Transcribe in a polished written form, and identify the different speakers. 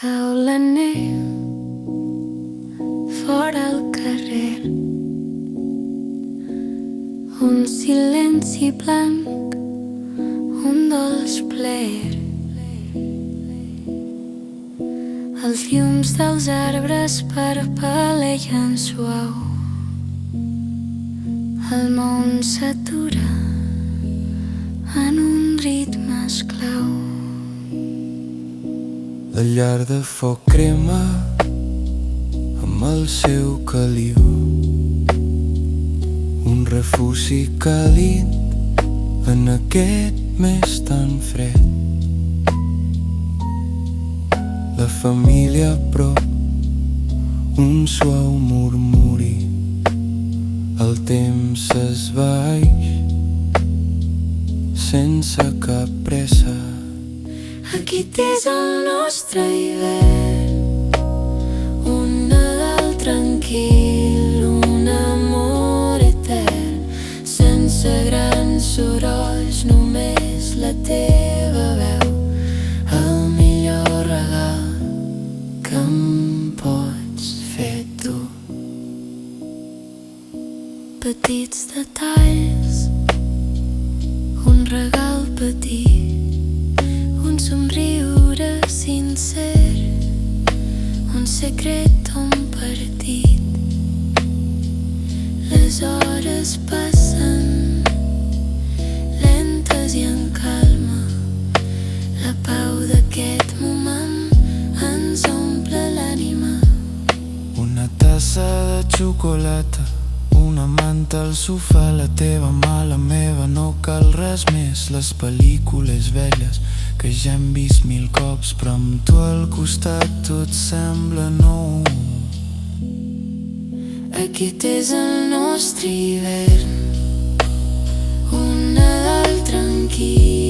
Speaker 1: Cau la neu fora al carrer, un silenci blanc, un dolç plaer. Els llums dels arbres parpel·lejen suau, el món s'atura en un ritme esclau.
Speaker 2: La llar de foc crema amb el seu caliu, un refugi càlid en aquest mes tan fred. La família a prop, un suau murmuri, el temps s'esvaeix sense cap pressa.
Speaker 1: Aquest és el nostre hivern, un Nadal tranquil, un amor etern, sense grans sorolls, només la teva veu, el millor regal que em pots fer tu. Petits detalls, un regal petit, un somriure sincer, un secret compartit. Les hores passen lentes i en calma, la pau d'aquest moment ens omple l'ànima.
Speaker 2: Una tassa de xocolata, una manta al sofà, la teva mà, la meva, no cal res més. Les pel·lícules velles que ja hem vist 1000 cops, però amb tu al costat tot sembla nou.
Speaker 1: Aquest és el nostre hivern, un Nadal tranquil,